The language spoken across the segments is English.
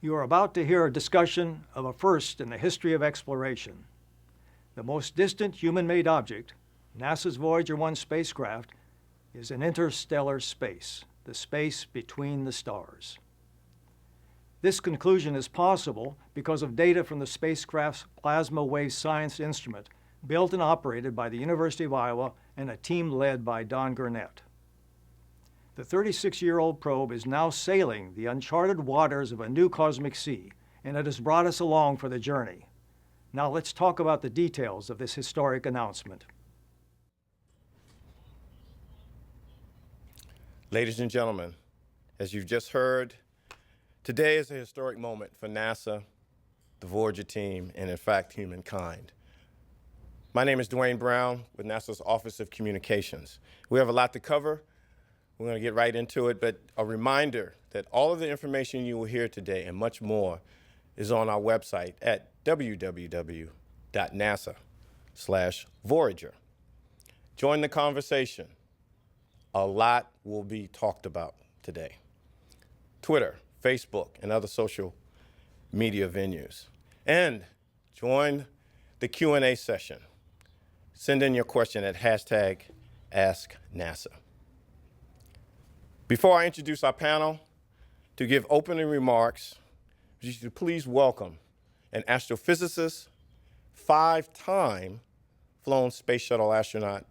You are about to hear a discussion of a first in the history of exploration. The most distant human-made object, NASA's Voyager 1 spacecraft, is in interstellar space, the space between the stars. This conclusion is possible because of data from the spacecraft's plasma wave science instrument, built and operated by the University of Iowa and a team led by Don Gurnett. The 36-year-old probe is now sailing the uncharted waters of a new cosmic sea, and it has brought us along for the journey. Now let's talk about the details of this historic announcement. Ladies and gentlemen, as you've just heard, today is a historic moment for NASA, the Voyager team, and in fact, humankind. My name is Dwayne Brown with NASA's Office of Communications. We have a lot to cover. We're going to get right into it, but a reminder that all of the information you will hear today and much more is on our website at www.nasa/Voyager. Join the conversation. A lot will be talked about today. Twitter, Facebook, and other social media venues. And join the Q&A session. Send in your question at #AskNASA. Before I introduce our panel, to give opening remarks, would you please welcome an astrophysicist, 5-time flown space shuttle astronaut,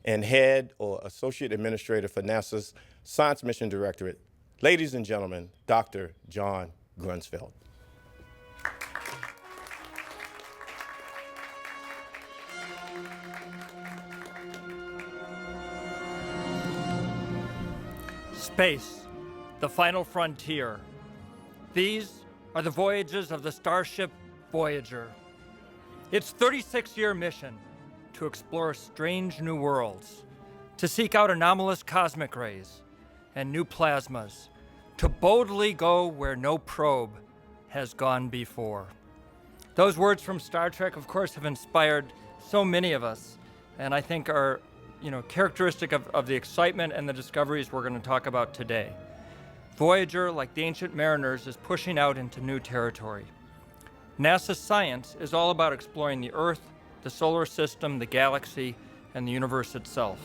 and head or associate administrator for NASA's Science Mission Directorate, ladies and gentlemen, Dr. John Grunsfeld. Space, the final frontier. These are the voyages of the starship Voyager. Its 36-year mission to explore strange new worlds, to seek out anomalous cosmic rays and new plasmas, to boldly go where no probe has gone before. Those words from Star Trek, of course, have inspired so many of us, and I think are characteristic of the excitement and the discoveries we're going to talk about today. Voyager, like the ancient mariners, is pushing out into new territory. NASA science is all about exploring the Earth, the solar system, the galaxy, and the universe itself.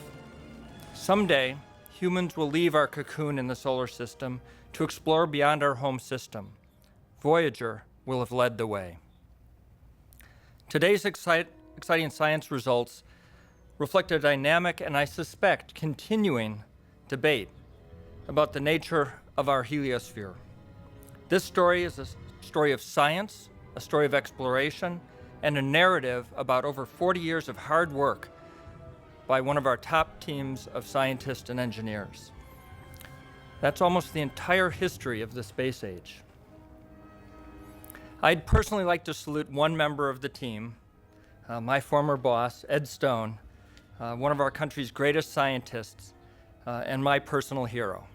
Someday, humans will leave our cocoon in the solar system to explore beyond our home system. Voyager will have led the way. Today's exciting science results reflect a dynamic and, I suspect, continuing debate about the nature of our heliosphere. This story is a story of science, a story of exploration, and a narrative about over 40 years of hard work by one of our top teams of scientists and engineers. That's almost the entire history of the space age. I'd personally like to salute one member of the team, my former boss, Ed Stone, one of our country's greatest scientists, and my personal hero.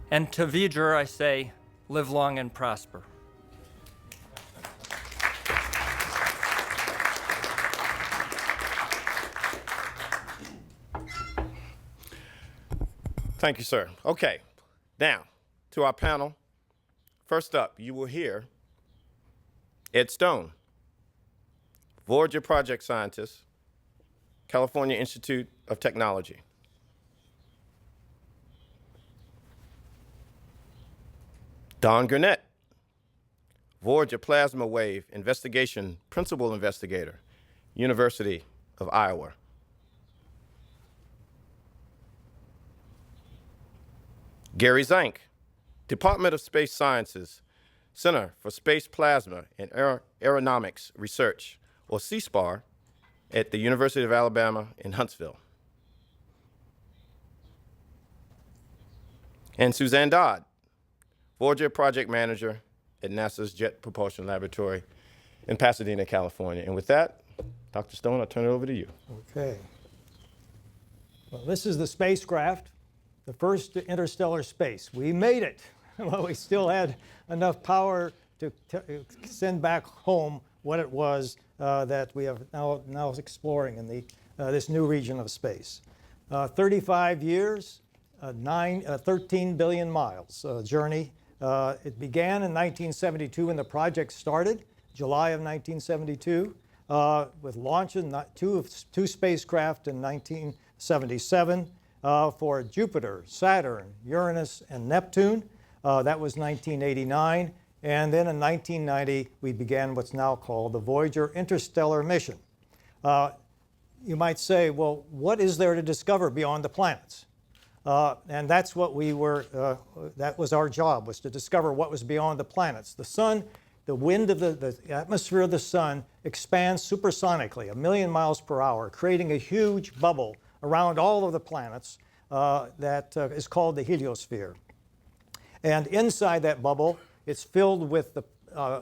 And to Voyager, I say, live long and prosper. Thank you, sir. Okay, now to our panel. First up, you will hear Ed Stone, Voyager project scientist, California Institute of Technology. Don Gurnett, Voyager plasma wave investigation principal investigator, University of Iowa. Gary Zank, Department of Space Sciences, Center for Space Plasma and Aeronautics Research, or CSPAR, at the University of Alabama in Huntsville. And Suzanne Dodd, Voyager project manager at NASA's Jet Propulsion Laboratory in Pasadena, California. And with that, Dr. Stone, I'll turn it over to you. Okay. Well, this is the spacecraft, the first to interstellar space. We made it. Well, we still had enough power to send back home what it was that we have now exploring in this new region of space. 35 years, 13 billion miles journey It began in 1972 when the project started, July of 1972, with launching two spacecraft in 1977 for Jupiter, Saturn, Uranus, and Neptune. That was 1989. And then in 1990, we began what's now called the Voyager Interstellar mission. You might say, well, what is there to discover beyond the planets? And that's what we were, that was our job, was to discover what was beyond the planets. The sun, the wind of the atmosphere of the sun expands supersonically, 1,000,000 miles per hour, creating a huge bubble around all of the planets that is called the heliosphere. And inside that bubble, it's filled with the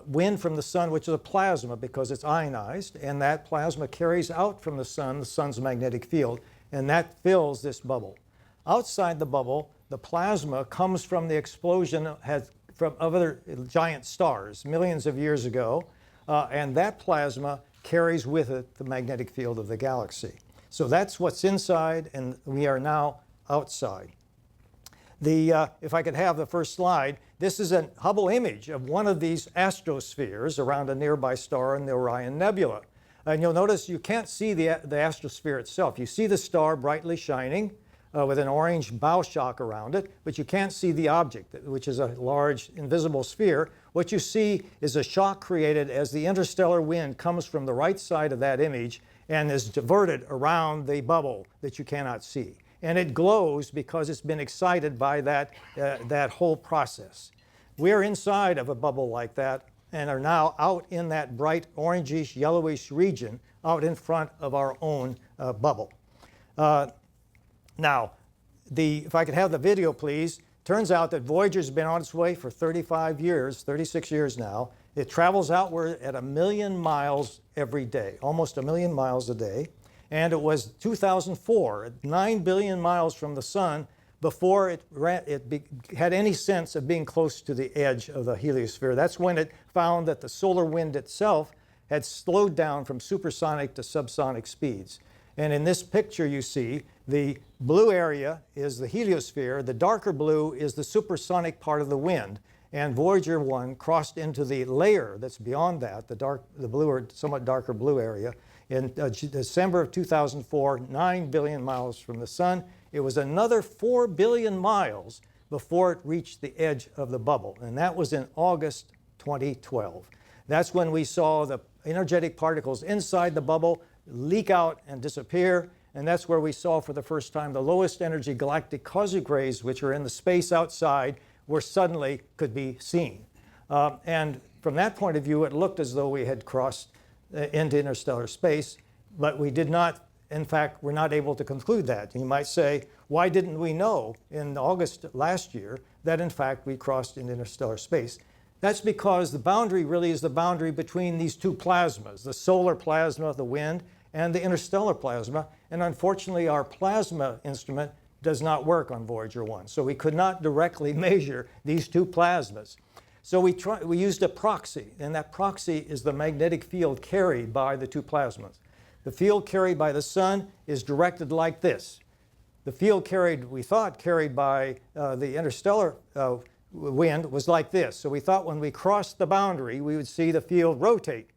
wind from the sun, which is a plasma because it's ionized, and that plasma carries out from the sun's magnetic field, and that fills this bubble. Outside the bubble, the plasma comes from the explosion of other giant stars millions of years ago, and that plasma carries with it the magnetic field of the galaxy. So that's what's inside, and we are now outside. If I could have the first slide, this is a Hubble image of one of these astrospheres around a nearby star in the Orion Nebula. And you'll notice you can't see the astrosphere itself. You see the star brightly shining with an orange bow shock around it, but you can't see the object, which is a large invisible sphere. What you see is a shock created as the interstellar wind comes from the right side of that image and is diverted around the bubble that you cannot see. And it glows because it's been excited by that whole process. We're inside of a bubble like that and are now out in that bright orangish, yellowish region out in front of our own bubble. Now, if I could have the video, please. Turns out that Voyager's been on its way for 35 years, 36 years now. It travels outward at 1,000,000 miles every day, almost 1,000,000 miles a day. And it was 2004, 9 billion miles from the sun, before it had any sense of being close to the edge of the heliosphere. That's when it found that the solar wind itself had slowed down from supersonic to subsonic speeds. And in this picture you see, the blue area is the heliosphere, the darker blue is the supersonic part of the wind. And Voyager 1 crossed into the layer that's beyond that, the blue or somewhat darker blue area, in December of 2004, 9 billion miles from the sun. It was another 4 billion miles before it reached the edge of the bubble, and that was in August 2012. That's when we saw the energetic particles inside the bubble leak out and disappear, and that's where we saw for the first time the lowest energy galactic cosmic rays, which are in the space outside, where suddenly could be seen. And from that point of view, it looked as though we had crossed into interstellar space, but we did not, in fact, we're not able to conclude that. You might say, why didn't we know in August last year that, in fact, we crossed into interstellar space? That's because the boundary really is the boundary between these two plasmas, the solar plasma, the wind, and the interstellar plasma. And unfortunately, our plasma instrument does not work on Voyager 1. So we could not directly measure these two plasmas. So we used a proxy, and that proxy is the magnetic field carried by the two plasmas. The field carried by the sun is directed like this. The field we thought carried by the interstellar wind was like this. So we thought when we crossed the boundary, we would see the field rotate.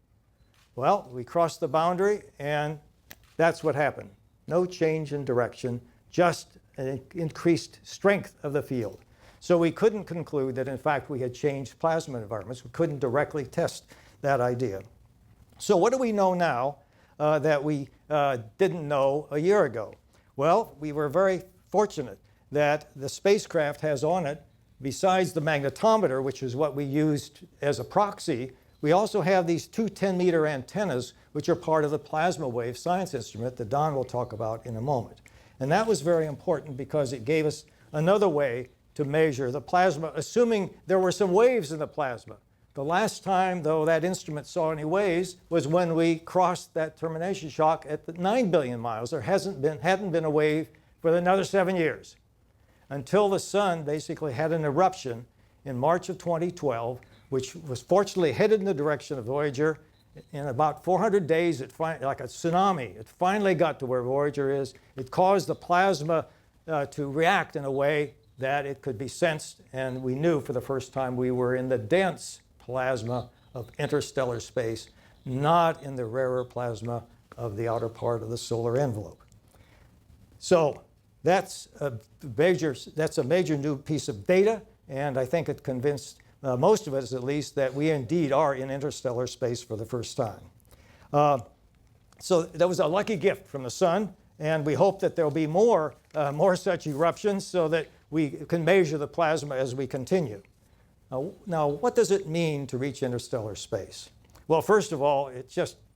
Well, we crossed the boundary, and that's what happened. No change in direction, just an increased strength of the field. So we couldn't conclude that, in fact, we had changed plasma environments. We couldn't directly test that idea. So what do we know now that we didn't know a year ago? Well, we were very fortunate that the spacecraft has on it, besides the magnetometer, which is what we used as a proxy, we also have these two 10-meter antennas, which are part of the plasma wave science instrument that Don will talk about in a moment. And that was very important because it gave us another way to measure the plasma, assuming there were some waves in the plasma. The last time, though, that instrument saw any waves was when we crossed that termination shock at the 9 billion miles. There hadn't been a wave for another 7 years, until the sun basically had an eruption in March of 2012, which was fortunately headed in the direction of Voyager. In about 400 days, like a tsunami, it finally got to where Voyager is. It caused the plasma to react in a way that it could be sensed, and we knew for the first time we were in the dense plasma of interstellar space, not in the rarer plasma of the outer part of the solar envelope. So that's a major new piece of data, and I think it convinced most of us, at least, that we indeed are in interstellar space for the first time. So that was a lucky gift from the sun, and we hope that there will be more such eruptions so that we can measure the plasma as we continue. Now, what does it mean to reach interstellar space? Well, first of all,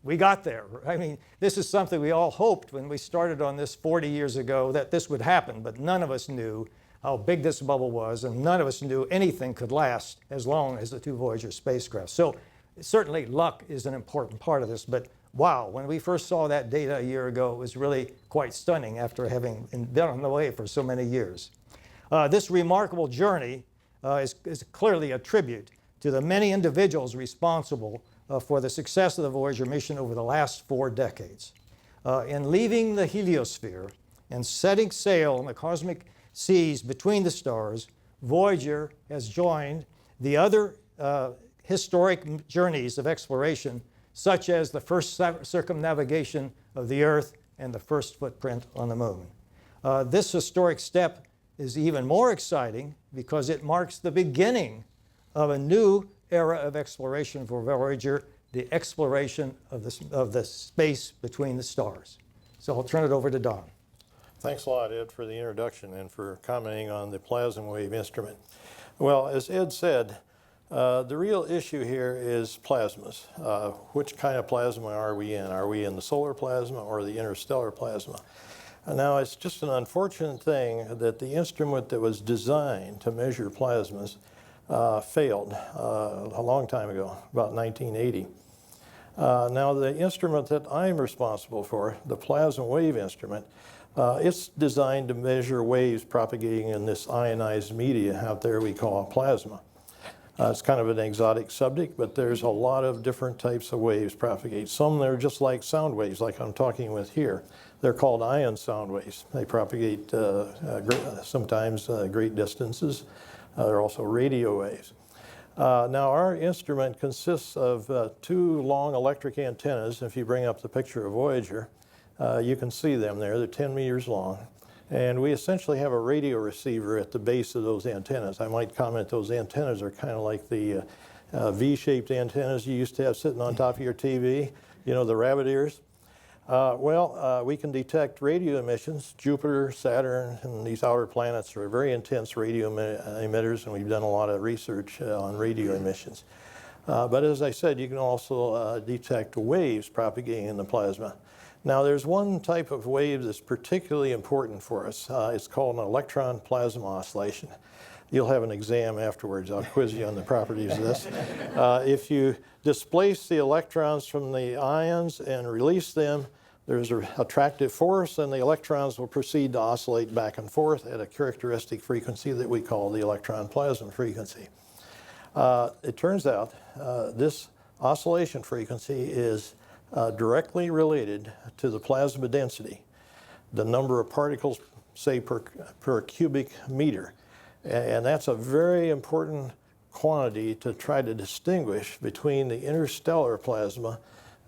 we got there. I mean, this is something we all hoped when we started on this 40 years ago that this would happen, but none of us knew how big this bubble was, and none of us knew anything could last as long as the two Voyager spacecraft. So certainly luck is an important part of this, but wow, when we first saw that data a year ago, it was really quite stunning after having been on the way for so many years. This remarkable journey is clearly a tribute to the many individuals responsible for the success of the Voyager mission over the last 4 decades. In leaving the heliosphere and setting sail in the cosmic seas between the stars, Voyager has joined the other historic journeys of exploration, such as the first circumnavigation of the Earth and the first footprint on the Moon. This historic step is even more exciting because it marks the beginning of a new era of exploration for Voyager, the exploration of the space between the stars. So I'll turn it over to Don. Thanks a lot, Ed, for the introduction and for commenting on the plasma wave instrument. Well, as Ed said, the real issue here is plasmas. Which kind of plasma are we in? Are we in the solar plasma or the interstellar plasma? Now, it's just an unfortunate thing that the instrument that was designed to measure plasmas failed a long time ago, about 1980. Now, the instrument that I'm responsible for, the plasma wave instrument, it's designed to measure waves propagating in this ionized media out there we call plasma. It's kind of an exotic subject, but there's a lot of different types of waves propagate. Some that are just like sound waves, like I'm talking with here. They're called ion sound waves. They propagate sometimes great distances. They're also radio waves. Now, our instrument consists of 2 long electric antennas. If you bring up the picture of Voyager, you can see them there. They're 10 meters long. And we essentially have a radio receiver at the base of those antennas. I might comment those antennas are kind of like the V-shaped antennas you used to have sitting on top of your TV, you know, the rabbit ears. We can detect radio emissions. Jupiter, Saturn, and these outer planets are very intense radio emitters, and we've done a lot of research on radio emissions. But as I said, you can also detect waves propagating in the plasma. Now, there's one type of wave that's particularly important for us. It's called an electron plasma oscillation. You'll have an exam afterwards. I'll quiz you on the properties of this. If you displace the electrons from the ions and release them, there's an attractive force, and the electrons will proceed to oscillate back and forth at a characteristic frequency that we call the electron plasma frequency. It turns out this oscillation frequency is directly related to the plasma density, the number of particles, say, per cubic meter. And that's a very important quantity to try to distinguish between the interstellar plasma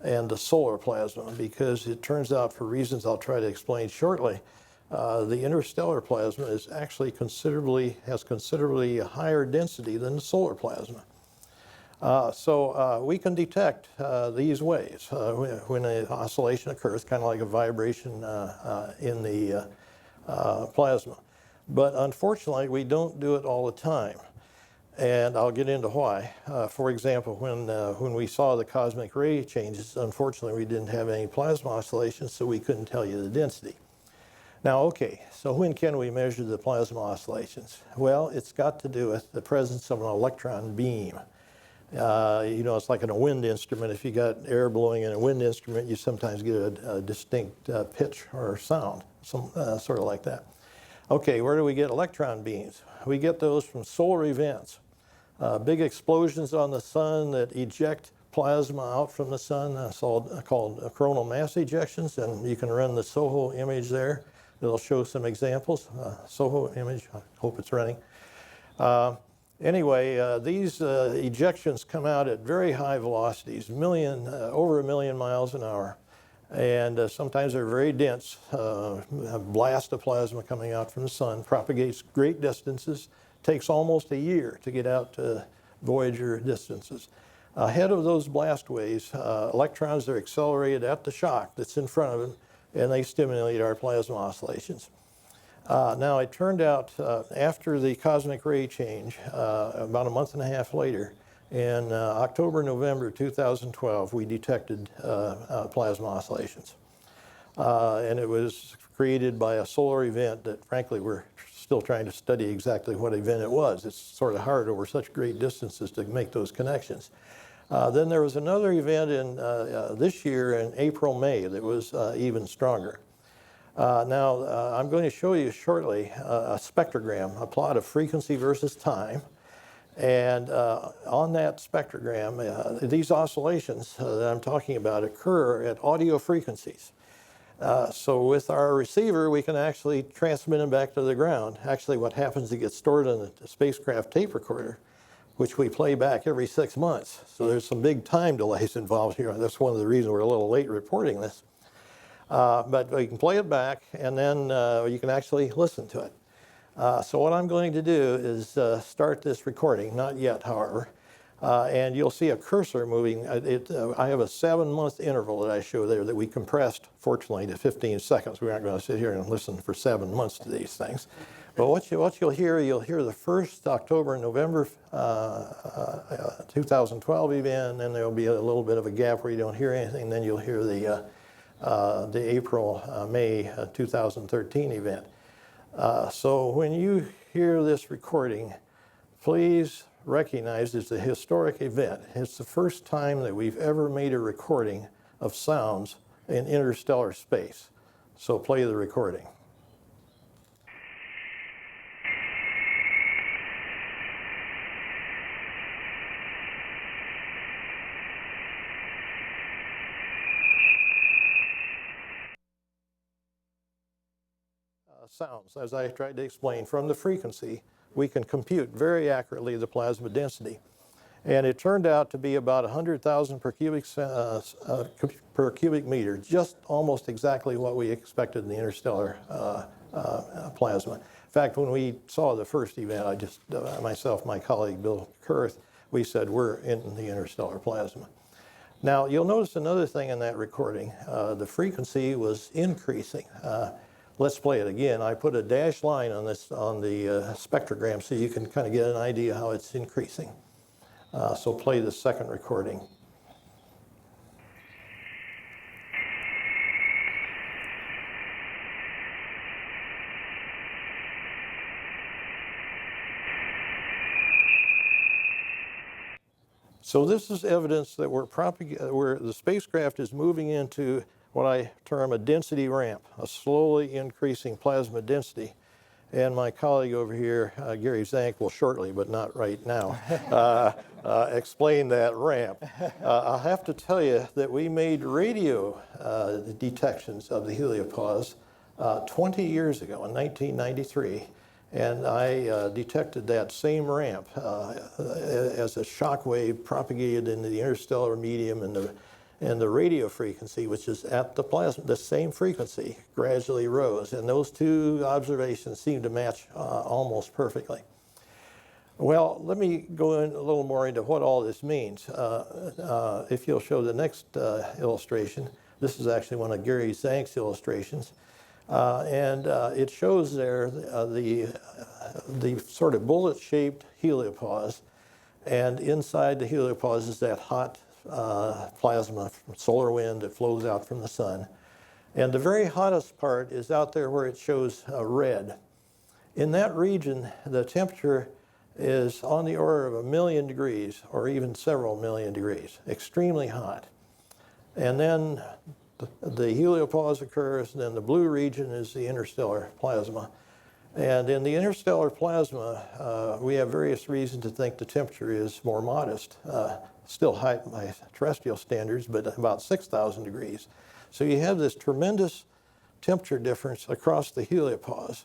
and the solar plasma, because it turns out, for reasons I'll try to explain shortly, the interstellar plasma is actually has considerably higher density than the solar plasma. So we can detect these waves when an oscillation occurs, kind of like a vibration in the plasma. But unfortunately, we don't do it all the time. And I'll get into why. For example, when we saw the cosmic ray changes, unfortunately, we didn't have any plasma oscillations, so we couldn't tell you the density. Now, okay, so when can we measure the plasma oscillations? Well, it's got to do with the presence of an electron beam. You know, it's like in a wind instrument. If you got air blowing in a wind instrument, you sometimes get a distinct pitch or sound, sort of like that. Okay, where do we get electron beams? We get those from solar events. Big explosions on the sun that eject plasma out from the sun, called coronal mass ejections, and you can run the SOHO image there. It'll show some examples. Soho image, I hope it's running. Anyway, these ejections come out at very high velocities, over 1 million miles an hour. And sometimes they're very dense. A blast of plasma coming out from the sun propagates great distances. Takes almost a year to get out to Voyager distances. Ahead of those blast waves, electrons are accelerated at the shock that's in front of them, and they stimulate our plasma oscillations. Now, it turned out after the cosmic ray change, about a month and a half later, in October, November 2012, we detected plasma oscillations. And it was created by a solar event that, frankly, we're still trying to study exactly what event it was. It's sort of hard over such great distances to make those connections. Then there was another event in this year in April, May that was even stronger. Now, I'm going to show you shortly a spectrogram, a plot of frequency versus time. And on that spectrogram, these oscillations that I'm talking about occur at audio frequencies. So with our receiver, we can actually transmit them back to the ground. Actually, what happens is it gets stored on the spacecraft tape recorder, which we play back every 6 months. So there's some big time delays involved here. That's one of the reasons we're a little late reporting this. But we can play it back, and then you can actually listen to it. So what I'm going to do is start this recording, not yet, however. And you'll see a cursor moving. I have a 7-month interval that I show there that we compressed, fortunately, to 15 seconds. We aren't going to sit here and listen for 7 months to these things. But what you'll hear the first October and November 2012 event, and then there'll be a little bit of a gap where you don't hear anything. Then you'll hear the April, May 2013 event. So when you hear this recording, please recognize it's a historic event. It's the first time that we've ever made a recording of sounds in interstellar space. So play the recording. Sounds, as I tried to explain, from the frequency, we can compute very accurately the plasma density. And it turned out to be about 100,000 per cubic meter, just almost exactly what we expected in the interstellar plasma. In fact, when we saw the first event, myself, my colleague Bill Kurth, we said we're in the interstellar plasma. Now, you'll notice another thing in that recording. The frequency was increasing. Let's play it again. I put a dashed line on the spectrogram so you can kind of get an idea how it's increasing. So play the second recording. So this is evidence that where the spacecraft is moving into what I term a density ramp, a slowly increasing plasma density. And my colleague over here, Gary Zank, will shortly, but not right now, explain that ramp. I'll have to tell you that we made radio detections of the heliopause 20 years ago in 1993. And I detected that same ramp as a shock wave propagated into the interstellar medium and the radio frequency, which is at the plasma, the same frequency, gradually rose. And those two observations seem to match almost perfectly. Well, let me go in a little more into what all this means. If you'll show the next illustration, this is actually one of Gary Zank's illustrations. And it shows there the sort of bullet-shaped heliopause. And inside the heliopause is that hot plasma from solar wind that flows out from the sun. And the very hottest part is out there where it shows red. In that region, the temperature is on the order of 1 million degrees or even several million degrees, extremely hot. And then the heliopause occurs, and then the blue region is the interstellar plasma. And in the interstellar plasma, we have various reasons to think the temperature is more modest. Still high by terrestrial standards, but about 6,000 degrees. So you have this tremendous temperature difference across the heliopause.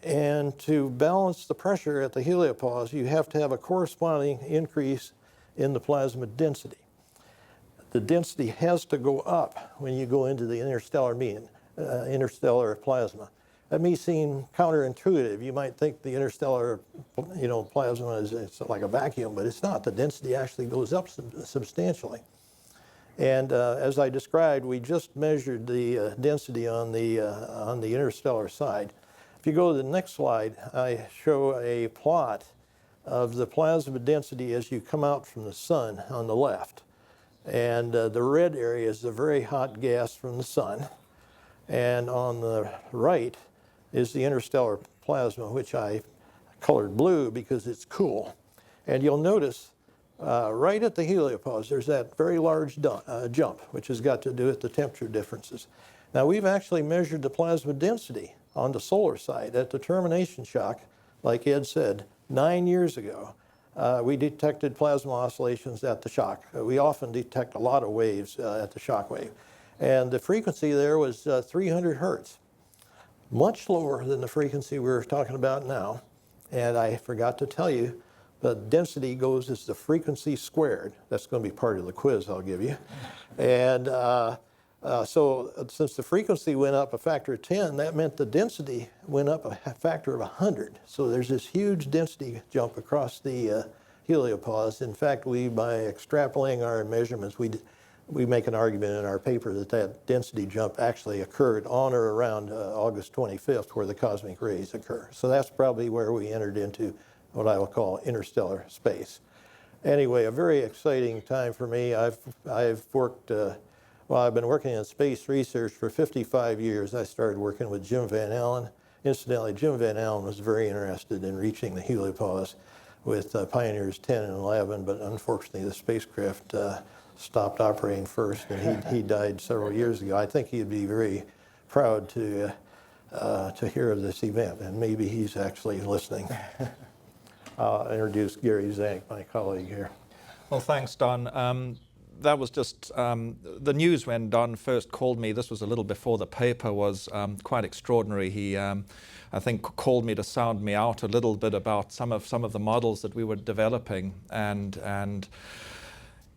And to balance the pressure at the heliopause, you have to have a corresponding increase in the plasma density. The density has to go up when you go into the interstellar plasma. That may seem counterintuitive. You might think the interstellar, plasma it's like a vacuum, but it's not. The density actually goes up substantially. And as I described, we just measured the density on the interstellar side. If you go to the next slide, I show a plot of the plasma density as you come out from the sun on the left. And the red area is the very hot gas from the sun. And on the right is the interstellar plasma, which I colored blue because it's cool. And you'll notice right at the heliopause, there's that very large jump, which has got to do with the temperature differences. Now, we've actually measured the plasma density on the solar side at the termination shock, like Ed said, 9 years ago. We detected plasma oscillations at the shock. We often detect a lot of waves at the shock wave. And the frequency there was 300 hertz, much lower than the frequency we're talking about now. And I forgot to tell you, the density goes as the frequency squared. That's going to be part of the quiz I'll give you. And so since the frequency went up a factor of 10, that meant the density went up a factor of 100. So there's this huge density jump across the heliopause. In fact, by extrapolating our measurements, we make an argument in our paper that density jump actually occurred on or around August 25th, where the cosmic rays occur. So that's probably where we entered into what I will call interstellar space. Anyway, a very exciting time for me. I've worked, I've been working in space research for 55 years. I started working with Jim Van Allen. Incidentally, Jim Van Allen was very interested in reaching the heliopause with Pioneers 10 and 11, but unfortunately the spacecraft stopped operating first, and he died several years ago. I think he'd be very proud to hear of this event, and maybe he's actually listening. I'll introduce Gary Zank, my colleague here. Well, thanks, Don. That was just the news when Don first called me. This was a little before the paper was quite extraordinary. He, I think, called me to sound me out a little bit about some of the models that we were developing, and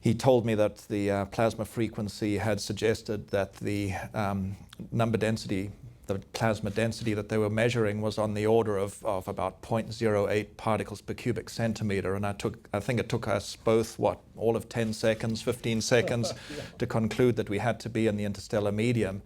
he told me that the plasma frequency had suggested that the number density, the plasma density that they were measuring was on the order of about 0.08 particles per cubic centimeter. And I think it took us both, all of 10 seconds, 15 seconds to conclude that we had to be in the interstellar medium.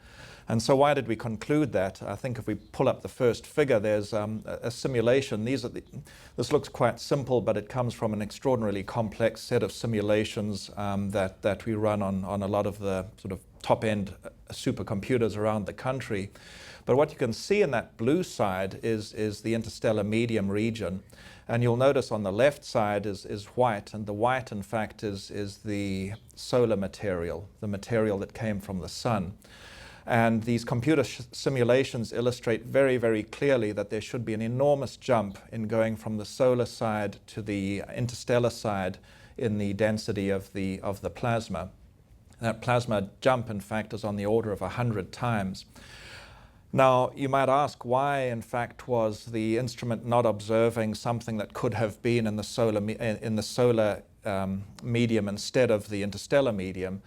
And so why did we conclude that? I think if we pull up the first figure, there's a simulation. This looks quite simple, but it comes from an extraordinarily complex set of simulations that we run on a lot of the sort of top-end supercomputers around the country. But what you can see in that blue side is the interstellar medium region. And you'll notice on the left side is white, and the white, in fact, is the solar material, the material that came from the sun. And these computer simulations illustrate very, very clearly that there should be an enormous jump in going from the solar side to the interstellar side in the density of the plasma. That plasma jump, in fact, is on the order of 100 times. Now, you might ask why, in fact, was the instrument not observing something that could have been in the solar medium instead of the interstellar medium?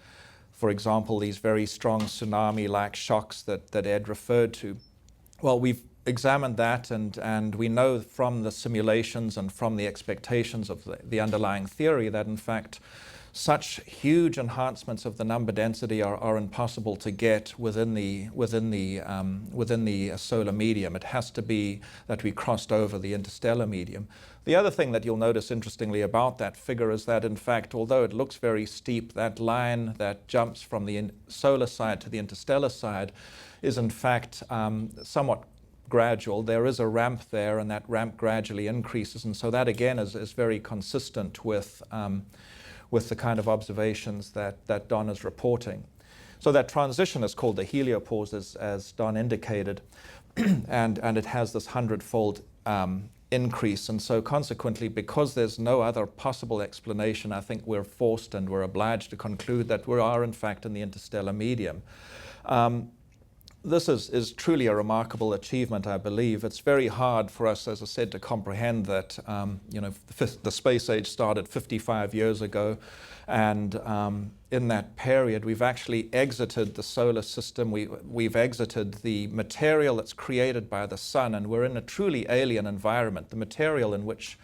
For example, these very strong tsunami-like shocks that Ed referred to. Well, we've examined that, and we know from the simulations and from the expectations of the underlying theory that, in fact, such huge enhancements of the number density are impossible to get within the solar medium. It has to be that we crossed over the interstellar medium. The other thing that you'll notice interestingly about that figure is that, in fact, although it looks very steep, that line that jumps from the solar side to the interstellar side is, in fact, somewhat gradual. There is a ramp there, and that ramp gradually increases, and so that again is very consistent with the kind of observations that Don is reporting. So that transition is called the heliopause, as Don indicated, and it has this 100-fold increase. And so consequently, because there's no other possible explanation, I think we're forced and we're obliged to conclude that we are in fact in the interstellar medium. this is truly a remarkable achievement, I believe. It's very hard for us, as I said, to comprehend that the space age started 55 years ago, and in that period we've actually exited the solar system. We've exited the material that's created by the sun, and we're in a truly alien environment. The material in which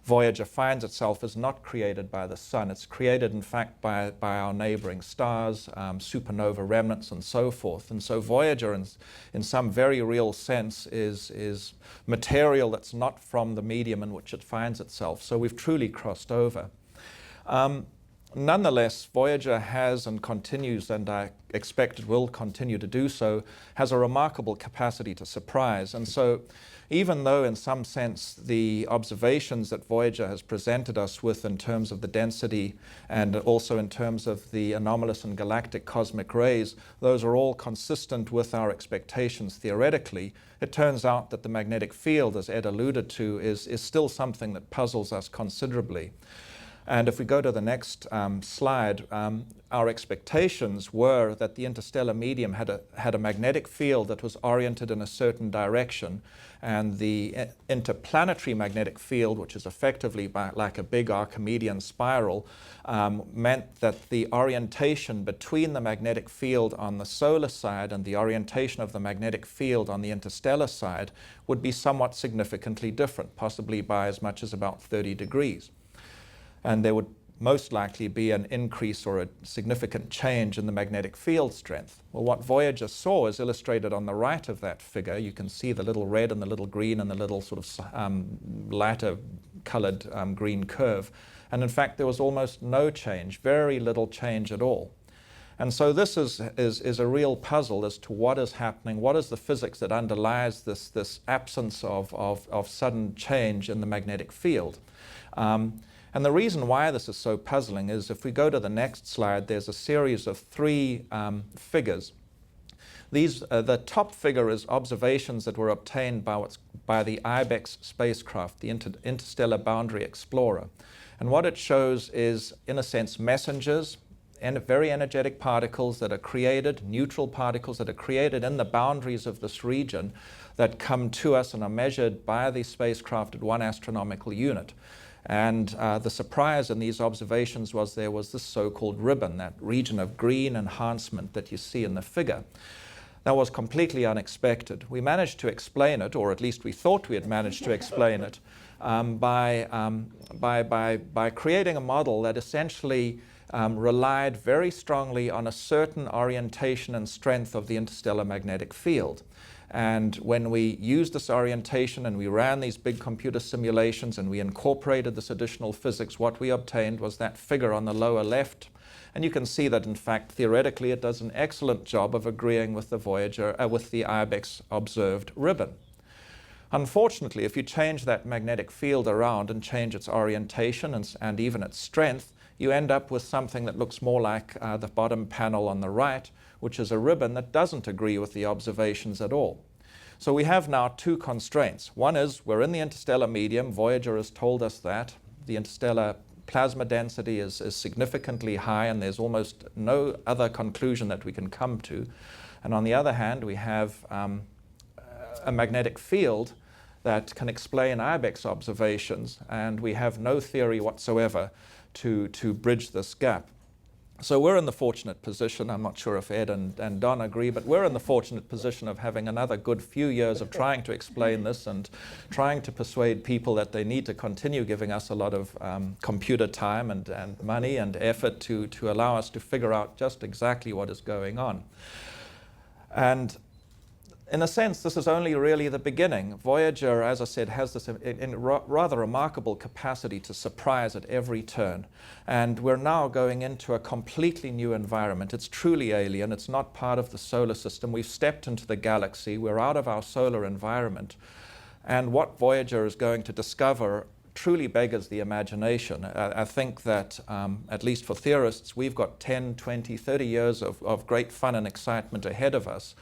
Voyager finds itself is not created by the sun. It's created, in fact, by our neighboring stars, supernova remnants, and so forth. And so Voyager, in some very real sense, is material that's not from the medium in which it finds itself. So we've truly crossed over. Nonetheless, Voyager has and continues, and I expect it will continue to do so, has a remarkable capacity to surprise. And so even though in some sense the observations that Voyager has presented us with in terms of the density and also in terms of the anomalous and galactic cosmic rays, those are all consistent with our expectations theoretically, it turns out that the magnetic field, as Ed alluded to, is still something that puzzles us considerably. And if we go to the next slide, our expectations were that the interstellar medium had a magnetic field that was oriented in a certain direction, and the interplanetary magnetic field, which is effectively like a big Archimedean spiral, meant that the orientation between the magnetic field on the solar side and the orientation of the magnetic field on the interstellar side would be somewhat significantly different, possibly by as much as about 30 degrees. And there would most likely be an increase or a significant change in the magnetic field strength. Well, what Voyager saw is illustrated on the right of that figure. You can see the little red and the little green and the little sort of lighter colored green curve. And in fact, there was almost no change, very little change at all. And so this is a real puzzle as to what is happening, what is the physics that underlies this absence of sudden change in the magnetic field. And the reason why this is so puzzling is if we go to the next slide, there's a series of three figures. The top figure is observations that were obtained by the IBEX spacecraft, the Interstellar Boundary Explorer. And what it shows is, in a sense, messengers, and very energetic particles that are created, neutral particles that are created in the boundaries of this region that come to us and are measured by the spacecraft at 1 astronomical unit. And the surprise in these observations was there was this so-called ribbon, that region of green enhancement that you see in the figure. That was completely unexpected. We managed to explain it, or at least we thought we had managed to explain it, by creating a model that essentially relied very strongly on a certain orientation and strength of the interstellar magnetic field. And when we used this orientation and we ran these big computer simulations and we incorporated this additional physics, what we obtained was that figure on the lower left. And you can see that, in fact, theoretically, it does an excellent job of agreeing with the Voyager, with the IBEX observed ribbon. Unfortunately, if you change that magnetic field around and change its orientation and even its strength, you end up with something that looks more like the bottom panel on the right, which is a ribbon that doesn't agree with the observations at all. So we have now two constraints. One is we're in the interstellar medium. Voyager has told us that. The interstellar plasma density is significantly high, and there's almost no other conclusion that we can come to. And on the other hand, we have a magnetic field that can explain IBEX observations, and we have no theory whatsoever to bridge this gap. So we're in the fortunate position, I'm not sure if Ed and Don agree, but we're in the fortunate position of having another good few years of trying to explain this and trying to persuade people that they need to continue giving us a lot of computer time and money and effort to allow us to figure out just exactly what is going on. And in a sense, this is only really the beginning. Voyager, as I said, has this rather remarkable capacity to surprise at every turn. And we're now going into a completely new environment. It's truly alien. It's not part of the solar system. We've stepped into the galaxy. We're out of our solar environment. And what Voyager is going to discover truly beggars the imagination. I think that, at least for theorists, we've got 10, 20, 30 years of great fun and excitement ahead of us.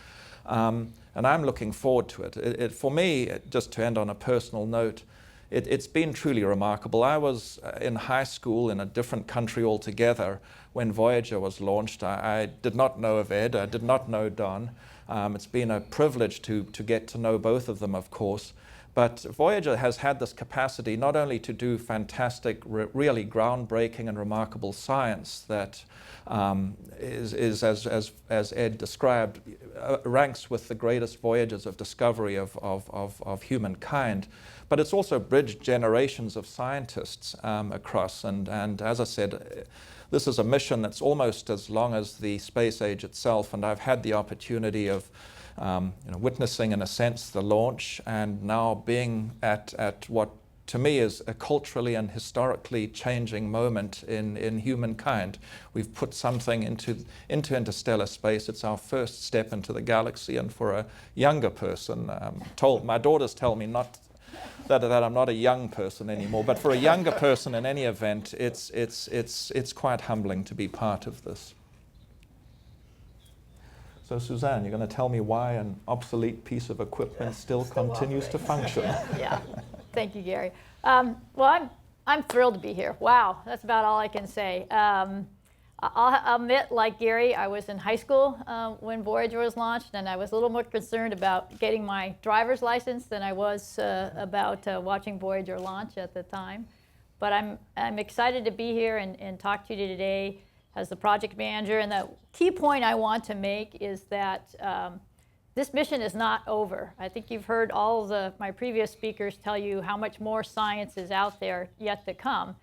And I'm looking forward to it. For me, just to end on a personal note, it's been truly remarkable. I was in high school in a different country altogether when Voyager was launched. I did not know of Ed, I did not know Don. It's been a privilege to get to know both of them, of course. But Voyager has had this capacity not only to do fantastic, really groundbreaking and remarkable science that is as Ed described, ranks with the greatest voyages of discovery of humankind, but it's also bridged generations of scientists across. And as I said, this is a mission that's almost as long as the space age itself, and I've had the opportunity of witnessing, in a sense, the launch, and now being at what to me is a culturally and historically changing moment in humankind. We've put something into interstellar space. It's our first step into the galaxy, and for a younger person, my daughters tell me not that I'm not a young person anymore, but for a younger person in any event, it's quite humbling to be part of this. So Suzanne, you're going to tell me why an obsolete piece of equipment still continues to function. Yeah. Thank you, Gary. Well, I'm thrilled to be here. Wow, that's about all I can say. I'll admit, like Gary, I was in high school when Voyager was launched, and I was a little more concerned about getting my driver's license than I was about watching Voyager launch at the time. But I'm excited to be here and talk to you today as the project manager. And the key point I want to make is that this mission is not over. I think you've heard all of my previous speakers tell you how much more science is out there yet to come.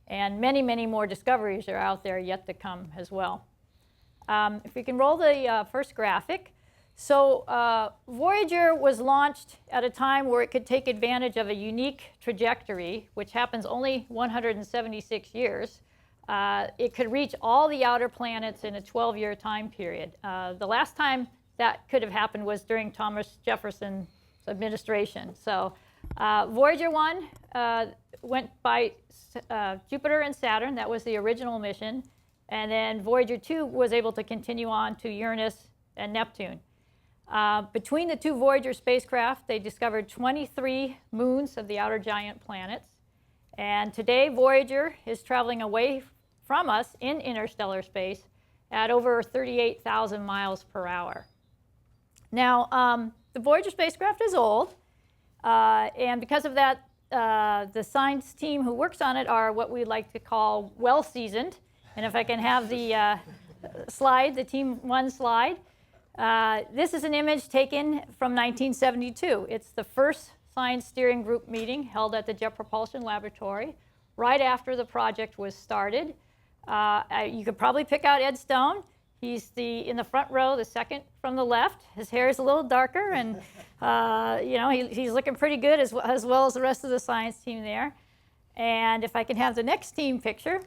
And many, many more discoveries are out there yet to come as well. If we can roll the first graphic. So Voyager was launched at a time where it could take advantage of a unique trajectory, which happens only 176 years. It could reach all the outer planets in a 12-year time period. The last time that could have happened was during Thomas Jefferson's administration. So Voyager 1 went by Jupiter and Saturn. That was the original mission. And then Voyager 2 was able to continue on to Uranus and Neptune. Between the two Voyager spacecraft, they discovered 23 moons of the outer giant planets. And today, Voyager is traveling away from us in interstellar space at over 38,000 miles per hour. Now, the Voyager spacecraft is old, and because of that, the science team who works on it are what we like to call well-seasoned. And if I can have the slide, the Team 1 slide. This is an image taken from 1972. It's the first Science Steering Group meeting held at the Jet Propulsion Laboratory right after the project was started. You could probably pick out Ed Stone. He's in the front row, the second from the left. His hair is a little darker, and he's looking pretty good as well as the rest of the science team there. And if I can have the next team picture,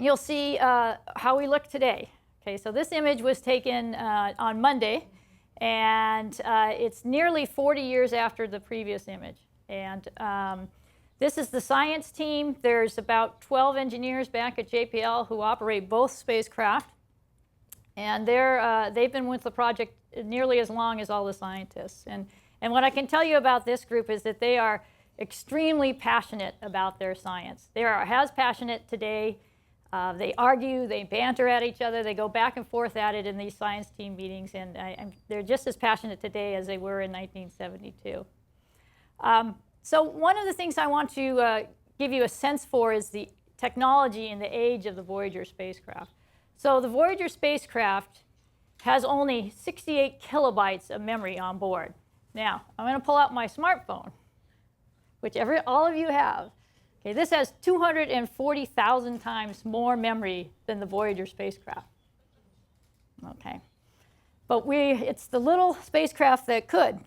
you'll see how we look today. Okay, so this image was taken on Monday, and it's nearly 40 years after the previous image. And this is the science team. There's about 12 engineers back at JPL who operate both spacecraft. And they've been with the project nearly as long as all the scientists. And what I can tell you about this group is that they are extremely passionate about their science. They are as passionate today. They argue, they banter at each other, they go back and forth at it in these science team meetings, and they're just as passionate today as they were in 1972. So one of the things I want to give you a sense for is the technology and the age of the Voyager spacecraft. So the Voyager spacecraft has only 68 kilobytes of memory on board. Now, I'm going to pull out my smartphone, which all of you have. Okay, this has 240,000 times more memory than the Voyager spacecraft. Okay, but it's the little spacecraft that could,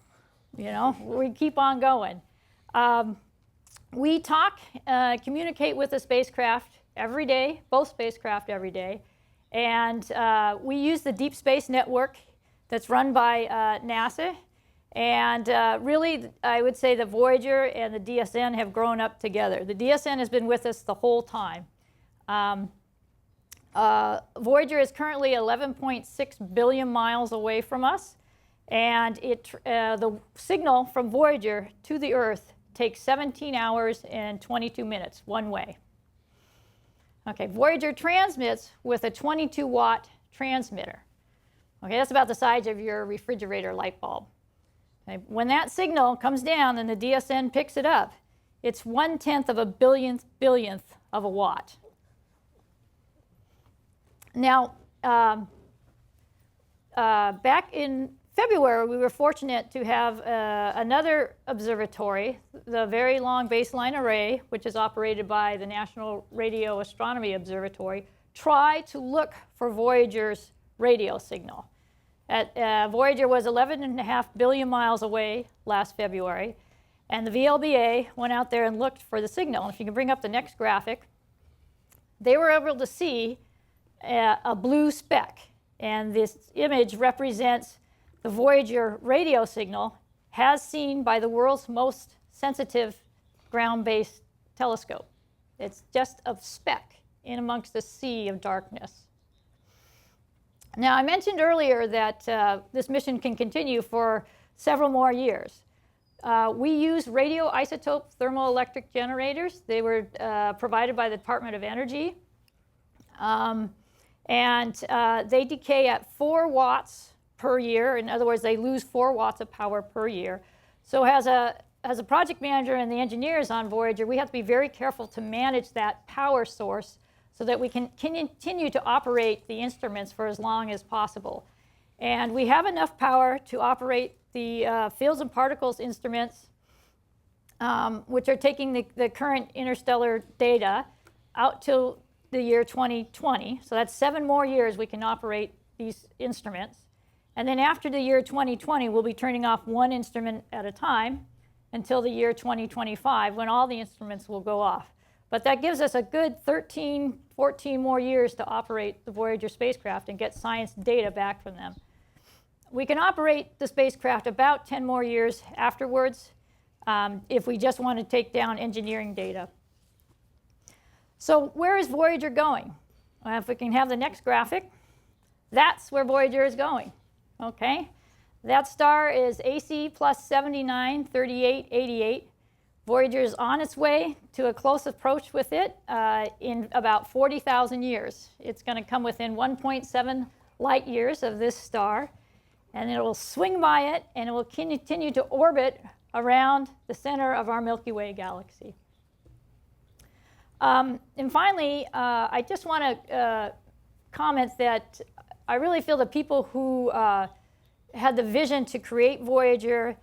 we keep on going. We communicate with the spacecraft every day, both spacecraft every day. And we use the Deep Space Network that's run by NASA. And really, I would say the Voyager and the DSN have grown up together. The DSN has been with us the whole time. Voyager is currently 11.6 billion miles away from us. And the signal from Voyager to the Earth takes 17 hours and 22 minutes one way. Okay, Voyager transmits with a 22-watt transmitter. Okay, that's about the size of your refrigerator light bulb. Okay, when that signal comes down and the DSN picks it up, it's 1/10 of a billionth of a watt. Now, back in February, we were fortunate to have another observatory, the Very Long Baseline Array, which is operated by the National Radio Astronomy Observatory, try to look for Voyager's radio signal. Voyager was 11.5 billion miles away last February, and the VLBA went out there and looked for the signal. And if you can bring up the next graphic, they were able to see a blue speck, and this image represents the Voyager radio signal as seen by the world's most sensitive ground-based telescope. It's just a speck in amongst a sea of darkness. Now, I mentioned earlier that this mission can continue for several more years. We use radioisotope thermoelectric generators. They were provided by the Department of Energy. They decay at 4 watts per year. In other words, they lose 4 watts of power per year. So as a project manager and the engineers on Voyager, we have to be very careful to manage that power source so that we can continue to operate the instruments for as long as possible. And we have enough power to operate the fields and particles instruments, which are taking the current interstellar data out till the year 2020. So that's 7 more years we can operate these instruments. And then after the year 2020, we'll be turning off 1 instrument at a time until the year 2025, when all the instruments will go off. But that gives us a good 13, 14 more years to operate the Voyager spacecraft and get science data back from them. We can operate the spacecraft about 10 more years afterwards if we just want to take down engineering data. So where is Voyager going? Well, if we can have the next graphic, that's where Voyager is going. Okay, that star is AC plus 79, 38, 88. Voyager is on its way to a close approach with it in about 40,000 years. It's going to come within 1.7 light years of this star, and it will swing by it, and it will continue to orbit around the center of our Milky Way galaxy. And finally, I just want to comment that I really feel the people who had the vision to create Voyager,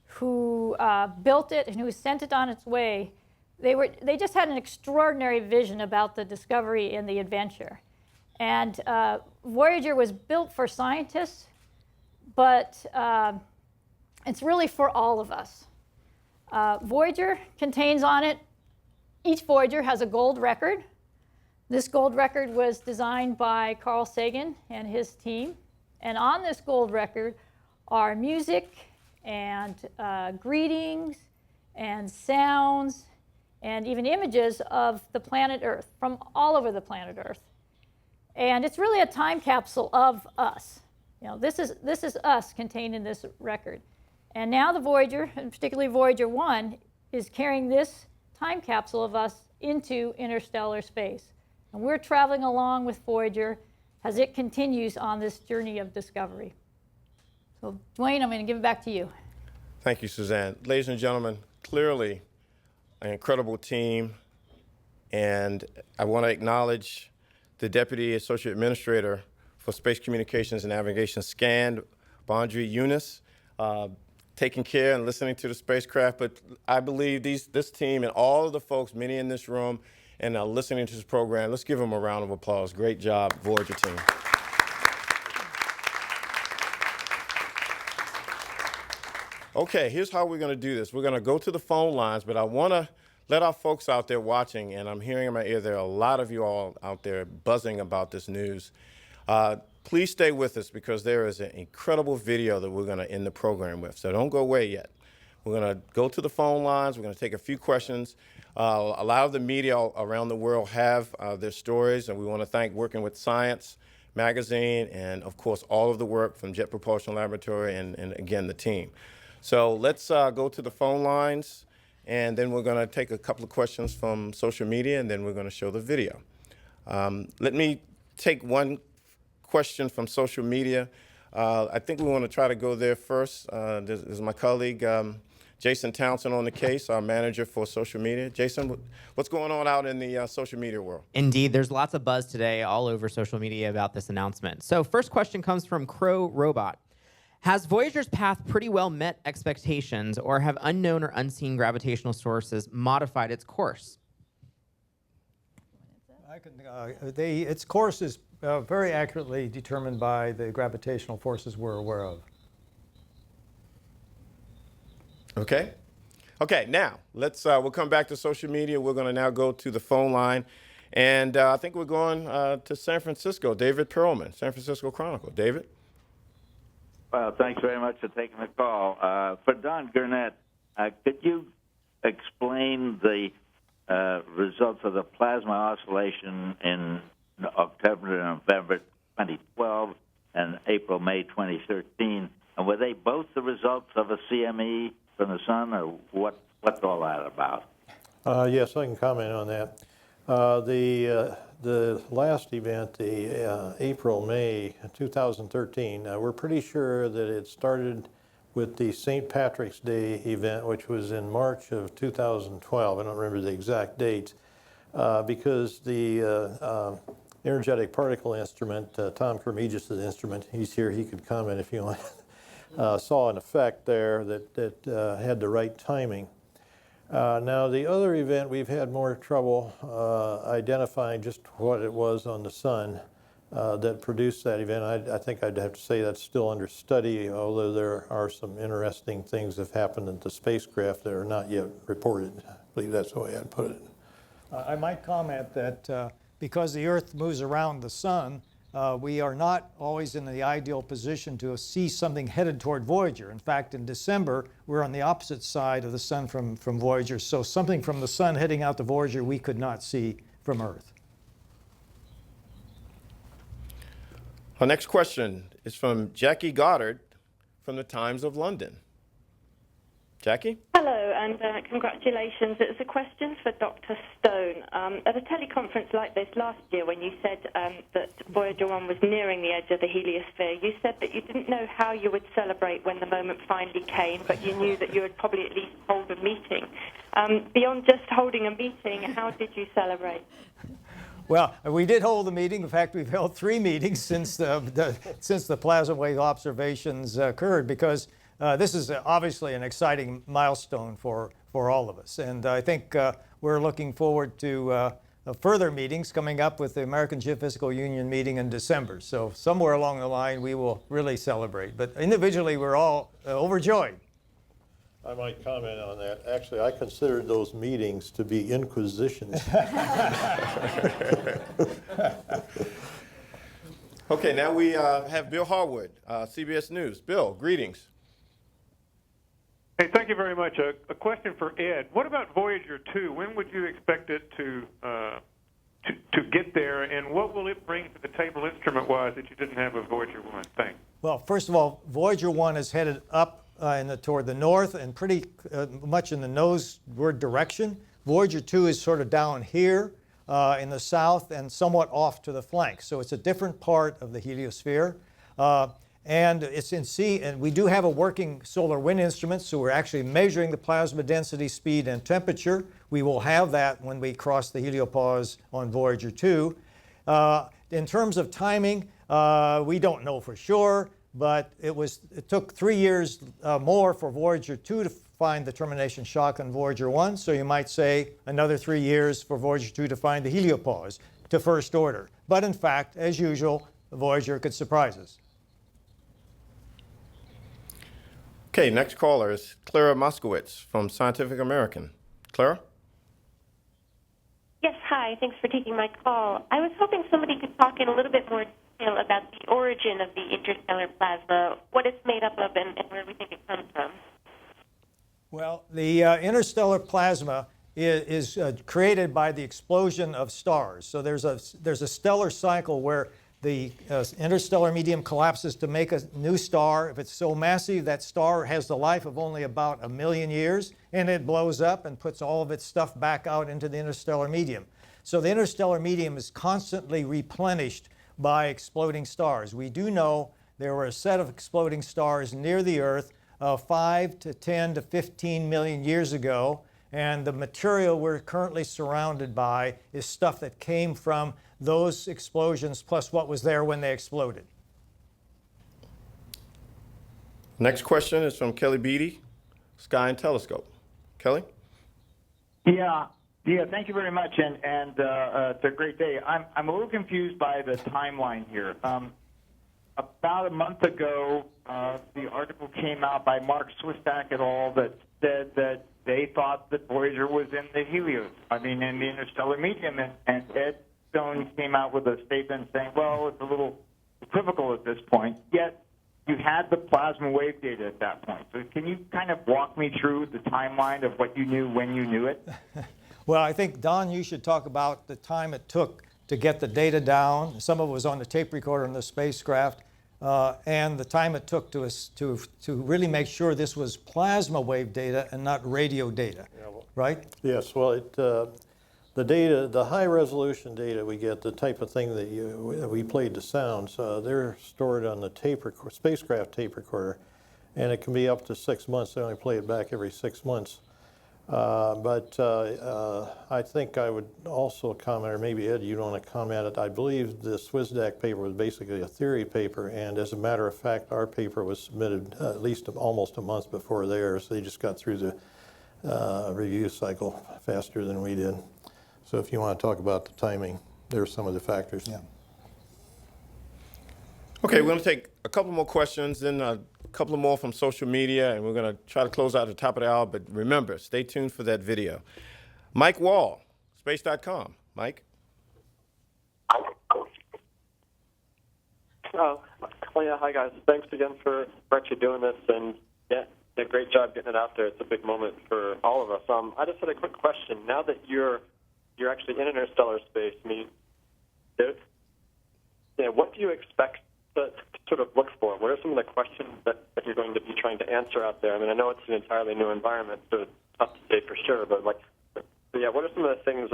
who built it and who sent it on its way, they just had an extraordinary vision about the discovery and the adventure. And Voyager was built for scientists, but it's really for all of us. Voyager contains on it, each Voyager has a gold record. This gold record was designed by Carl Sagan and his team. And on this gold record are music and greetings and sounds and even images of the planet Earth from all over the planet Earth. And it's really a time capsule of us. You know, this is us contained in this record. And now the Voyager, and particularly Voyager 1, is carrying this time capsule of us into interstellar space. And we're traveling along with Voyager as it continues on this journey of discovery. So, Dwayne, I'm going to give it back to you. Thank you, Suzanne. Ladies and gentlemen, clearly an incredible team, and I want to acknowledge the Deputy Associate Administrator for Space Communications and Navigation, SCAN, Bandri Yunus, taking care and listening to the spacecraft. But I believe this team and all of the folks, many in this room, and listening to this program, let's give them a round of applause. Great job, Voyager team. Okay, here's how we're going to do this. We're going to go to the phone lines, but I want to let our folks out there watching, and I'm hearing in my ear there are a lot of you all out there buzzing about this news. Please stay with us because there is an incredible video that we're going to end the program with, so don't go away yet. We're going to go to the phone lines. We're going to take a few questions. A lot of the media around the world have their stories, and we want to thank Working with Science magazine and, of course, all of the work from Jet Propulsion Laboratory and again, the team. So let's go to the phone lines, and then we're going to take a couple of questions from social media, and then we're going to show the video. Let me take one question from social media. I think we want to try to go there first. There's my colleague, Jason Townsend, on the case, our manager for social media. Jason, what's going on out in the social media world? Indeed, there's lots of buzz today all over social media about this announcement. So first question comes from Crow Robot. Has Voyager's path pretty well met expectations, or have unknown or unseen gravitational sources modified its course? Its course is very accurately determined by the gravitational forces we're aware of. Okay. Okay, now, we'll come back to social media. We're going to now go to the phone line. And I think we're going to San Francisco. David Perlman, San Francisco Chronicle. David? Well, thanks very much for taking the call. For Don Gurnett, could you explain the results of the plasma oscillation in October and November 2012 and April, May 2013? And were they both the results of a CME from the sun, or what's all that about? Yes, I can comment on that. The last event, the April-May 2013, we're pretty sure that it started with the St. Patrick's Day event, which was in March of 2012. I don't remember the exact dates, because the energetic particle instrument, Tom Kermegis' instrument, he's here, he could comment if you want, saw an effect there that had the right timing. Now, the other event, we've had more trouble identifying just what it was on the sun that produced that event. I think I'd have to say that's still under study, although there are some interesting things that have happened at the spacecraft that are not yet reported. I believe that's the way I'd put it. I might comment that because the Earth moves around the sun, we are not always in the ideal position to see something headed toward Voyager. In fact, in December, we're on the opposite side of the sun from Voyager, so something from the sun heading out to Voyager we could not see from Earth. Our next question is from Jackie Goddard from the Times of London. Jackie? Hello, and congratulations. It's a question for Dr. Stone. At a teleconference like this last year, when you said that Voyager 1 was nearing the edge of the heliosphere, you said that you didn't know how you would celebrate when the moment finally came, but you knew that you would probably at least hold a meeting. Beyond just holding a meeting, how did you celebrate? Well, we did hold a meeting. In fact, we've held 3 meetings since the plasma wave observations occurred, because this is obviously an exciting milestone for all of us. And I think we're looking forward to further meetings coming up with the American Geophysical Union meeting in December. So somewhere along the line, we will really celebrate. But individually, we're all overjoyed. I might comment on that. Actually, I considered those meetings to be inquisitions. Okay, now we have Bill Harwood, CBS News. Bill, greetings. Hey, thank you very much. A question for Ed. What about Voyager 2? When would you expect it to get there, and what will it bring to the table instrument-wise that you didn't have with Voyager 1? Thanks. Well, first of all, Voyager 1 is headed up toward the north and pretty much in the noseward direction. Voyager 2 is sort of down here in the south and somewhat off to the flank. So it's a different part of the heliosphere. And it's in sea, and we do have a working solar wind instrument, so we're actually measuring the plasma density, speed, and temperature. We will have that when we cross the heliopause on Voyager 2. In terms of timing, we don't know for sure, but it took 3 years more for Voyager 2 to find the termination shock on Voyager 1, so you might say another 3 years for Voyager 2 to find the heliopause to first order. But in fact, as usual, Voyager could surprise us. Okay, next caller is Clara Moskowitz from Scientific American. Clara? Yes, hi. Thanks for taking my call. I was hoping somebody could talk in a little bit more detail about the origin of the interstellar plasma, what it's made up of, and where we think it comes from. Well, the interstellar plasma is created by the explosion of stars. So there's a stellar cycle where the interstellar medium collapses to make a new star. If it's so massive, that star has the life of only about 1 million years, and it blows up and puts all of its stuff back out into the interstellar medium. So the interstellar medium is constantly replenished by exploding stars. We do know there were a set of exploding stars near the Earth 5 to 10 to 15 million years ago, and the material we're currently surrounded by is stuff that came from those explosions plus what was there when they exploded. Next question is from Kelly Beatty, Sky and Telescope. Kelly? Yeah, thank you very much, and it's a great day. I'm a little confused by the timeline here. About a month ago, the article came out by Mark Swistak et al. That said that they thought that Voyager was in the Helios, in the interstellar medium, and Ed Stone came out with a statement saying, well, it's a little equivocal at this point, yet you had the plasma wave data at that point. So can you kind of walk me through the timeline of what you knew when you knew it? Well, I think, Don, you should talk about the time it took to get the data down. Some of it was on the tape recorder in the spacecraft, and the time it took to really make sure this was plasma wave data and not radio data, right? Yes, well, the data, the high resolution data we get, the type of thing that we played the sounds, they're stored on the spacecraft tape recorder, and it can be up to 6 months. They only play it back every 6 months. But I think I would also comment, or maybe Ed, you want to comment it. I believe the Swisdak paper was basically a theory paper, and as a matter of fact, our paper was submitted at least almost a month before theirs. They just got through the review cycle faster than we did. So if you want to talk about the timing, there are some of the factors. Yeah. Okay, we're going to take a couple more questions, then a couple more from social media, and we're going to try to close out at the top of the hour. But remember, stay tuned for that video. Mike Wall, space.com. Mike? Oh, yeah, hi, guys. Thanks again for actually doing this. And, yeah, a great job getting it out there. It's a big moment for all of us. I just had a quick question. Now that you're actually in interstellar space, what do you expect to sort of look for? What are some of the questions that you're going to be trying to answer out there? I know it's an entirely new environment, so it's tough to say for sure, but what are some of the things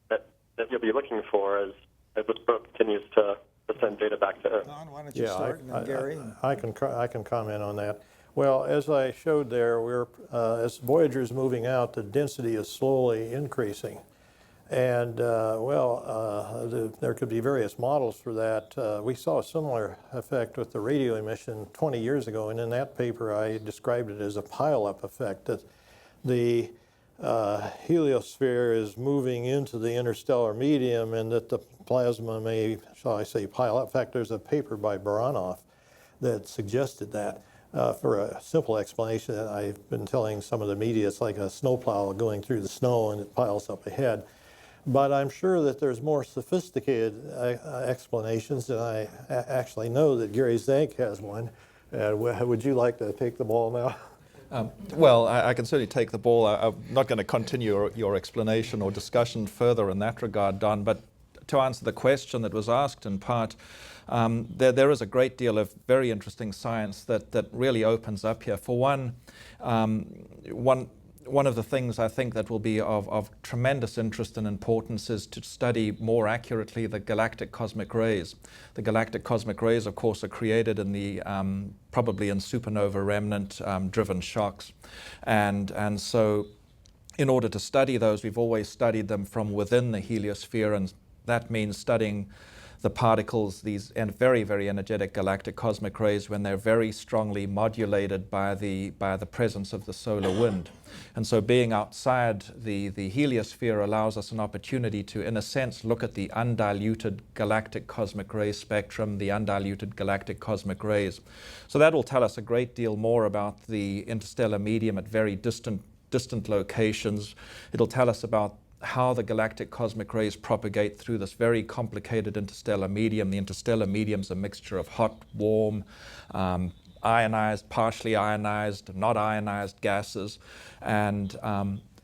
that you'll be looking for as this probe continues to send data back to Earth? Don, why don't you start, and then Gary? I can comment on that. Well, as I showed there, as Voyager is moving out, the density is slowly increasing. And, there could be various models for that. We saw a similar effect with the radio emission 20 years ago, and in that paper I described it as a pile-up effect, that the heliosphere is moving into the interstellar medium and that the plasma may, shall I say, pile up. In fact, there's a paper by Baranov that suggested that. For a simple explanation, I've been telling some of the media it's like a snowplow going through the snow and it piles up ahead. But I'm sure that there's more sophisticated explanations, and I actually know that Gary Zank has one. Would you like to take the ball now? Well, I can certainly take the ball. I'm not going to continue your explanation or discussion further in that regard, Don, but to answer the question that was asked in part, there is a great deal of very interesting science that really opens up here. For one of the things I think that will be of tremendous interest and importance is to study more accurately the galactic cosmic rays. The galactic cosmic rays, of course, are created in the probably in supernova remnant driven shocks, and so in order to study those, we've always studied them from within the heliosphere, and that means studying the particles, these very, very energetic galactic cosmic rays, when they're very strongly modulated by the presence of the solar wind. And so being outside the heliosphere allows us an opportunity to, in a sense, look at the undiluted galactic cosmic ray spectrum, the undiluted galactic cosmic rays. So that will tell us a great deal more about the interstellar medium at very distant locations. It'll tell us about how the galactic cosmic rays propagate through this very complicated interstellar medium. The interstellar medium is a mixture of hot, warm, ionized, partially ionized, not ionized gases. And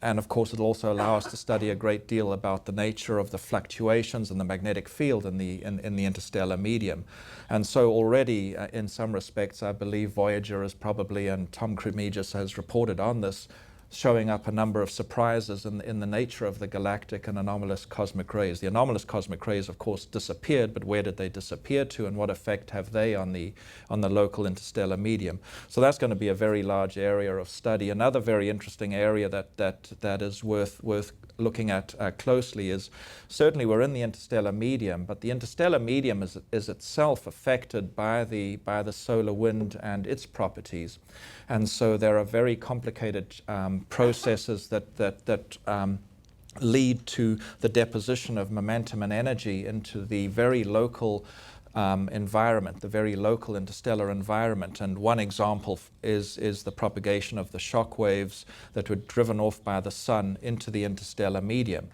And of course, it'll also allow us to study a great deal about the nature of the fluctuations in the magnetic field in the interstellar medium. And so already, in some respects, I believe Voyager is probably, and Tom Cremegis has reported on this, showing up a number of surprises in the nature of the galactic and anomalous cosmic rays. The anomalous cosmic rays, of course, disappeared, but where did they disappear to, and what effect have they on the local interstellar medium? So that's going to be a very large area of study. Another very interesting area that is worth looking at closely is, certainly we're in the interstellar medium, but the interstellar medium is itself affected by the solar wind and its properties. And so there are very complicated processes that lead to the deposition of momentum and energy into the very local environment, the very local interstellar environment. And one example is the propagation of the shock waves that were driven off by the sun into the interstellar medium.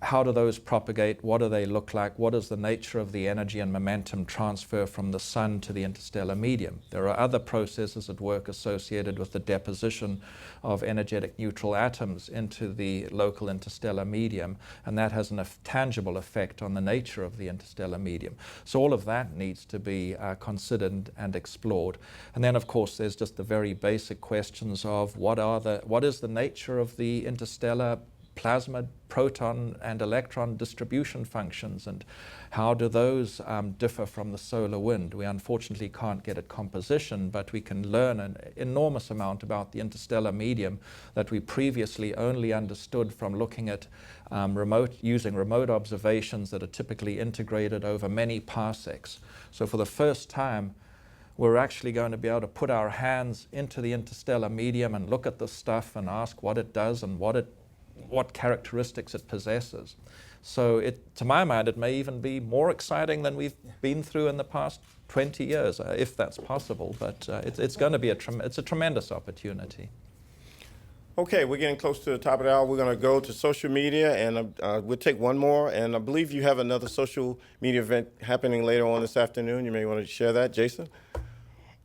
How do those propagate? What do they look like? What is the nature of the energy and momentum transfer from the sun to the interstellar medium? There are other processes at work associated with the deposition of energetic neutral atoms into the local interstellar medium, and that has a tangible effect on the nature of the interstellar medium. So all of that needs to be considered and explored. And then, of course, there's just the very basic questions of what is the nature of the interstellar plasma, proton, and electron distribution functions, and how do those differ from the solar wind? We unfortunately can't get at composition, but we can learn an enormous amount about the interstellar medium that we previously only understood from looking at using remote observations that are typically integrated over many parsecs. So for the first time, we're actually going to be able to put our hands into the interstellar medium and look at this stuff and ask what it does and what characteristics it possesses. So to my mind, it may even be more exciting than we've been through in the past 20 years, if that's possible. But it's going to be a tremendous opportunity. Okay, we're getting close to the top of the hour. We're going to go to social media, and we'll take one more. And I believe you have another social media event happening later on this afternoon. You may want to share that, Jason.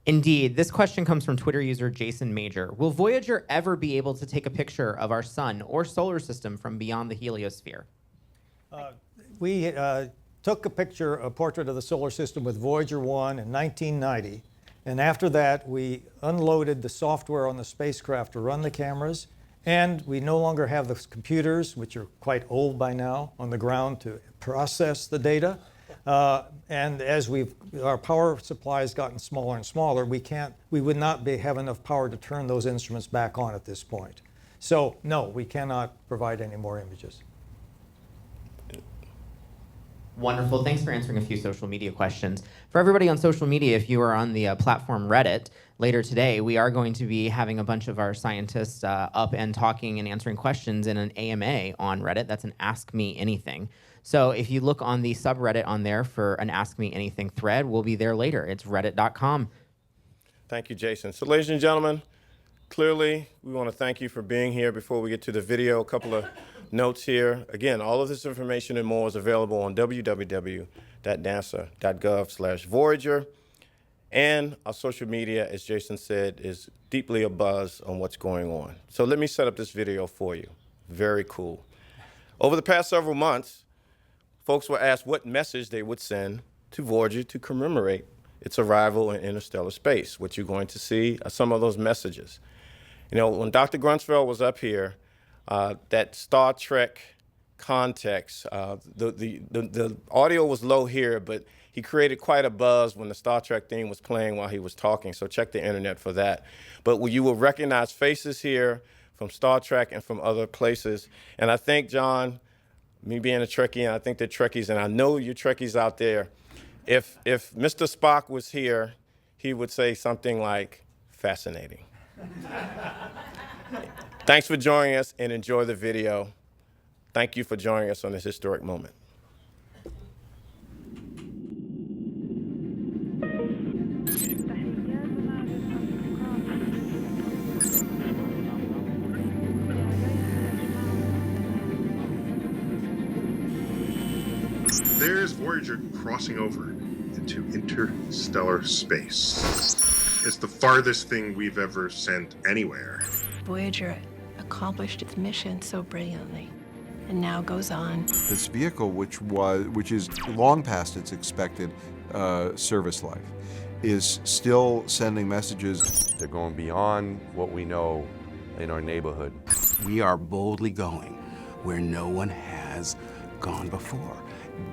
Indeed. This question comes from Twitter user Jason Major. Will Voyager ever be able to take a picture of our sun or solar system from beyond the heliosphere? We took a portrait of the solar system with Voyager 1 in 1990. And after that, we unloaded the software on the spacecraft to run the cameras. And we no longer have the computers, which are quite old by now, on the ground to process the data. And as our power supply has gotten smaller and smaller, we would not have enough power to turn those instruments back on at this point. So no, we cannot provide any more images. Wonderful. Thanks for answering a few social media questions. For everybody on social media, if you are on the platform Reddit, later today we are going to be having a bunch of our scientists up and talking and answering questions in an AMA on Reddit. That's an Ask Me Anything. So if you look on the subreddit on there for an Ask Me Anything thread, we'll be there later. It's reddit.com. Thank you, Jason. So ladies and gentlemen, clearly we want to thank you for being here. Before we get to the video, a couple of notes here. Again, all of this information and more is available on www.nasa.gov/Voyager. And our social media, as Jason said, is deeply abuzz on what's going on. So let me set up this video for you. Very cool. Over the past several months, folks were asked what message they would send to Voyager to commemorate its arrival in interstellar space. What you're going to see are some of those messages. You know, when Dr. Grunsfeld was up here, that Star Trek context, the audio was low here, but he created quite a buzz when the Star Trek theme was playing while he was talking, so check the internet for that. But you will recognize faces here from Star Trek and from other places. And I think, John, me being a Trekkie, and I think they're Trekkies, and I know you Trekkies out there, if Mr. Spock was here, he would say something like, fascinating. Thanks for joining us, and enjoy the video. Thank you for joining us on this historic moment. There's Voyager crossing over into interstellar space. It's the farthest thing we've ever sent anywhere. Voyager, a accomplished its mission so brilliantly, and now goes on. This vehicle, which is long past its expected service life, is still sending messages. They're going beyond what we know in our neighborhood. We are boldly going where no one has gone before.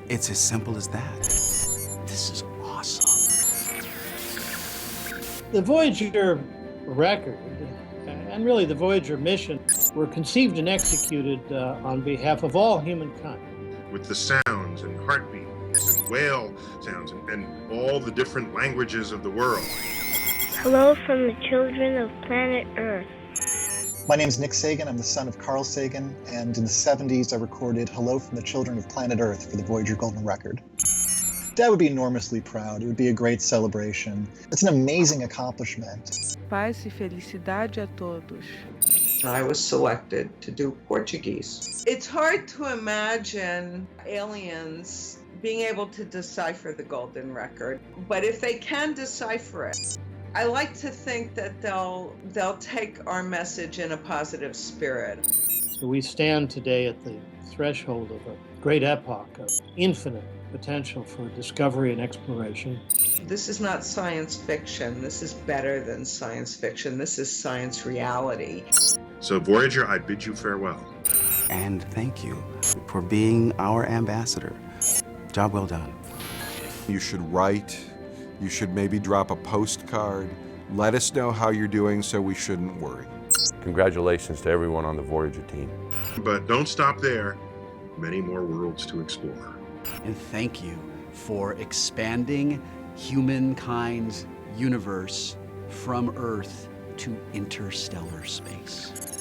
It's as simple as that. This is awesome. The Voyager record, and really the Voyager mission, were conceived and executed on behalf of all humankind. With the sounds and heartbeats and whale sounds and all the different languages of the world. Hello from the children of planet Earth. My name is Nick Sagan. I'm the son of Carl Sagan, and in the 70s I recorded Hello from the Children of Planet Earth for the Voyager Golden Record. Dad would be enormously proud. It would be a great celebration. It's an amazing accomplishment. Paz e felicidade a todos. I was selected to do Portuguese. It's hard to imagine aliens being able to decipher the Golden Record, but if they can decipher it, I like to think that they'll take our message in a positive spirit. So we stand today at the threshold of a great epoch of infinite potential for discovery and exploration. This is not science fiction. This is better than science fiction. This is science reality. So Voyager, I bid you farewell. And thank you for being our ambassador. Job well done. You should write. You should maybe drop a postcard. Let us know how you're doing so we shouldn't worry. Congratulations to everyone on the Voyager team. But don't stop there. Many more worlds to explore. And thank you for expanding humankind's universe from Earth to interstellar space.